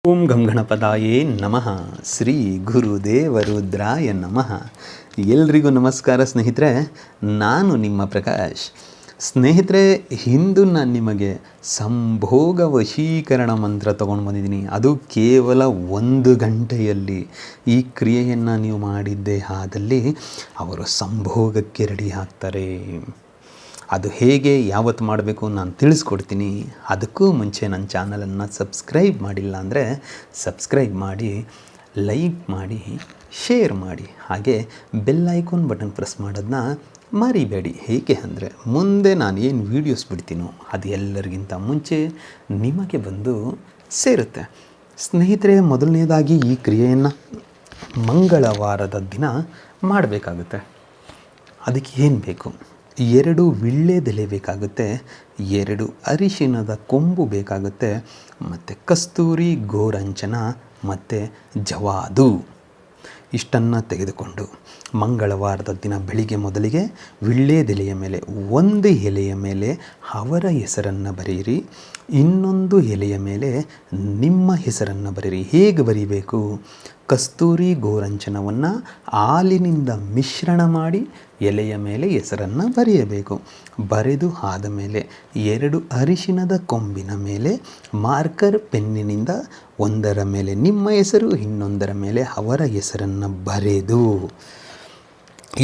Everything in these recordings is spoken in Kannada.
ಓಂ ಗಂ ಗಣಪತಾಯೇ ನಮಃ. ಶ್ರೀ ಗುರುದೇವರುದ್ರಾಯ ನಮಃ. ಎಲ್ರಿಗೂ ನಮಸ್ಕಾರ ಸ್ನೇಹಿತರೆ. ನಾನು ನಿಮ್ಮ ಪ್ರಕಾಶ್. ಸ್ನೇಹಿತರೆ, ಇಂದು ನಾನು ನಿಮಗೆ ಸಂಭೋಗ ವಶೀಕರಣ ಮಂತ್ರ ತೊಗೊಂಡು ಬಂದಿದ್ದೀನಿ. ಅದು ಕೇವಲ 1 ಗಂಟೆಯಲ್ಲಿ ಈ ಕ್ರಿಯೆಯನ್ನು ನೀವು ಮಾಡಿದ್ದೇ ಆದಲ್ಲಿ ಅವರು ಸಂಭೋಗಕ್ಕೆ ರೆಡಿ ಆಗ್ತಾರೆ. ಅದು ಹೇಗೆ ಯಾವತ್ತು ಮಾಡಬೇಕು ನಾನು ತಿಳಿಸ್ಕೊಡ್ತೀನಿ. ಅದಕ್ಕೂ ಮುಂಚೆ ನನ್ನ ಚಾನಲನ್ನು ಸಬ್ಸ್ಕ್ರೈಬ್ ಮಾಡಿಲ್ಲ ಅಂದರೆ ಸಬ್ಸ್ಕ್ರೈಬ್ ಮಾಡಿ, ಲೈಕ್ ಮಾಡಿ, ಶೇರ್ ಮಾಡಿ, ಹಾಗೆ ಬೆಲ್ ಐಕಾನ್ ಬಟನ್ ಪ್ರೆಸ್ ಮಾಡೋದನ್ನ ಮರಿಬೇಡಿ. ಹೇಗೆ ಅಂದರೆ ಮುಂದೆ ನಾನು ಏನು ವೀಡಿಯೋಸ್ ಬಿಡ್ತೀನೋ ಅದು ಎಲ್ಲರಿಗಿಂತ ಮುಂಚೆ ನಿಮಗೆ ಬಂದು ಸೇರುತ್ತೆ. ಸ್ನೇಹಿತರೆ, ಮೊದಲನೇದಾಗಿ ಈ ಕ್ರಿಯೆಯನ್ನು ಮಂಗಳವಾರದ ದಿನ ಮಾಡಬೇಕಾಗುತ್ತೆ. ಅದಕ್ಕೆ ಏನು ಬೇಕು? 2 ವೀಳ್ಯದೆಲೆ ಬೇಕಾಗುತ್ತೆ, 2 ಅರಿಶಿಣದ ಕೊಂಬು ಬೇಕಾಗುತ್ತೆ, ಮತ್ತು ಕಸ್ತೂರಿ ಗೋರಂಚನ ಮತ್ತು ಜವಾದು ಇಷ್ಟನ್ನು ತೆಗೆದುಕೊಂಡು ಮಂಗಳವಾರದ ದಿನ ಬೆಳಿಗ್ಗೆ ಮೊದಲಿಗೆ ವೀಳ್ಯದೆಲೆಯ ಮೇಲೆ 1 ಎಲೆಯ ಮೇಲೆ ಅವರ ಹೆಸರನ್ನು ಬರೆಯಿರಿ, ಇನ್ನೊಂದು ಎಲೆಯ ಮೇಲೆ ನಿಮ್ಮ ಹೆಸರನ್ನು ಬರೆಯಿರಿ. ಹೇಗೆ ಬರೀಬೇಕು? ಕಸ್ತೂರಿ ಗೋರಂಚನವನ್ನು ಹಾಲಿನಿಂದ ಮಿಶ್ರಣ ಮಾಡಿ ಎಲೆಯ ಮೇಲೆ ಹೆಸರನ್ನು ಬರೆಯಬೇಕು. ಬರೆದು ಆದ ಮೇಲೆ 2 ಅರಿಶಿಣದ ಕೊಂಬಿನ ಮೇಲೆ ಮಾರ್ಕರ್ ಪೆನ್ನಿನಿಂದ ಒಂದರ ಮೇಲೆ ನಿಮ್ಮ ಹೆಸರು, ಇನ್ನೊಂದರ ಮೇಲೆ ಅವರ ಹೆಸರನ್ನು ಬರೆದು,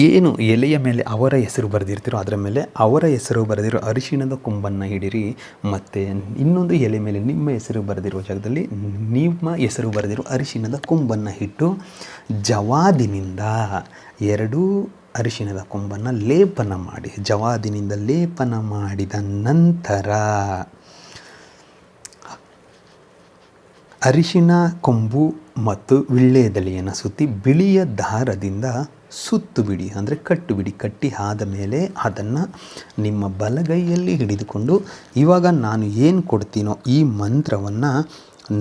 ಏನು ಎಲೆಯ ಮೇಲೆ ಅವರ ಹೆಸರು ಬರೆದಿರ್ತೀರೋ ಅದರ ಮೇಲೆ ಅವರ ಹೆಸರು ಬರೆದಿರೋ ಅರಿಶಿಣದ ಕೊಂಬನ್ನು ಹಿಡಿರಿ, ಮತ್ತು ಇನ್ನೊಂದು ಎಲೆ ಮೇಲೆ ನಿಮ್ಮ ಹೆಸರು ಬರೆದಿರೋ ಜಾಗದಲ್ಲಿ ನಿಮ್ಮ ಹೆಸರು ಬರೆದಿರೋ ಅರಿಶಿಣದ ಕೊಂಬನ್ನು ಇಟ್ಟು ಜವಾದಿನಿಂದ 2 ಅರಿಶಿಣದ ಕೊಂಬನ್ನು ಲೇಪನ ಮಾಡಿ, ಜವಾದಿನಿಂದ ಲೇಪನ ಮಾಡಿದ ನಂತರ ಅರಿಶಿಣ ಕೊಂಬು ಮತ್ತು ವೀಳ್ಯದೆಲೆಯನ್ನು ಸುತ್ತಿ ಬಿಳಿಯ ದಾರದಿಂದ ಸುತ್ತು ಬಿಡಿ, ಅಂದರೆ ಕಟ್ಟು ಬಿಡಿ. ಕಟ್ಟಿ ಆದ ಮೇಲೆ ಅದನ್ನು ನಿಮ್ಮ ಬಲಗೈಯಲ್ಲಿ ಹಿಡಿದುಕೊಂಡು ಇವಾಗ ನಾನು ಏನು ಕೊಡ್ತೀನೋ ಈ ಮಂತ್ರವನ್ನು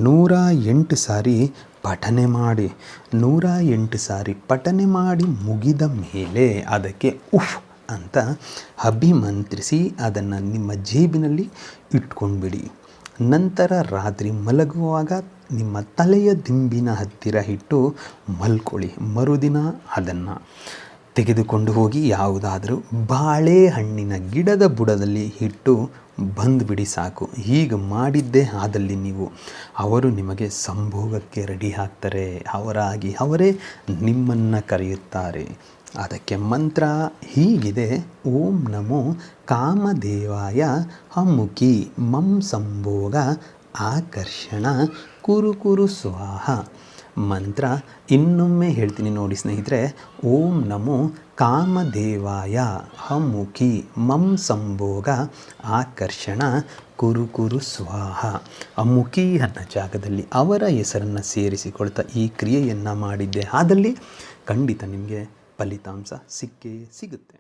108 ಸಾರಿ ಪಠನೆ ಮಾಡಿ. 108 ಸಾರಿ ಪಠನೆ ಮಾಡಿ ಮುಗಿದ ಮೇಲೆ ಅದಕ್ಕೆ ಉಫ್ ಅಂತ ಅಭಿಮಂತ್ರಿಸಿ ಅದನ್ನು ನಿಮ್ಮ ಜೇಬಿನಲ್ಲಿ ಇಟ್ಕೊಂಡ್ಬಿಡಿ. ನಂತರ ರಾತ್ರಿ ಮಲಗುವಾಗ ನಿಮ್ಮ ತಲೆಯ ದಿಂಬಿನ ಹತ್ತಿರ ಇಟ್ಟು ಮಲ್ಕೊಳ್ಳಿ. ಮರುದಿನ ಅದನ್ನು ತೆಗೆದುಕೊಂಡು ಹೋಗಿ ಯಾವುದಾದರೂ ಬಾಳೆಹಣ್ಣಿನ ಗಿಡದ ಬುಡದಲ್ಲಿ ಇಟ್ಟು ಬಂದುಬಿಡಿ, ಸಾಕು. ಹೀಗೆ ಮಾಡಿದ್ದೇ ಆದಲ್ಲಿ ಅವರು ನಿಮಗೆ ಸಂಭೋಗಕ್ಕೆ ರೆಡಿ ಆಗ್ತಾರೆ. ಅವರಾಗಿ ಅವರೇ ನಿಮ್ಮನ್ನು ಕರೆಯುತ್ತಾರೆ. ಅದಕ್ಕೆ ಮಂತ್ರ ಹೀಗಿದೆ: ಓಂ ನಮೋ ಕಾಮದೇವಾಯ ಹಮ್ಮುಖಿ ಮಂ ಸಂಭೋಗ ಆಕರ್ಷಣ ಕುರು ಕುರು ಸ್ವಾಹ. ಮಂತ್ರ ಇನ್ನೊಮ್ಮೆ ಹೇಳ್ತೀನಿ ನೋಡಿ ಸ್ನೇಹಿತರೆ. ಓಂ ನಮೋ ಕಾಮದೇವಾಯ ಹಮ್ಮುಖಿ ಮಂ ಸಂಭೋಗ ಆಕರ್ಷಣ ಕುರು ಕುರು ಸ್ವಾಹ. ಅಮ್ಮುಖಿ ಅನ್ನೋ ಜಾಗದಲ್ಲಿ ಅವರ ಹೆಸರನ್ನು ಸೇರಿಸಿಕೊಳ್ತಾ ಈ ಕ್ರಿಯೆಯನ್ನು ಮಾಡಿದ್ದೆ ಆದಲ್ಲಿ ಖಂಡಿತ ನಿಮಗೆ ಫಲಿತಾಂಶ ಸಿಕ್ಕೇ ಸಿಗುತ್ತೆ.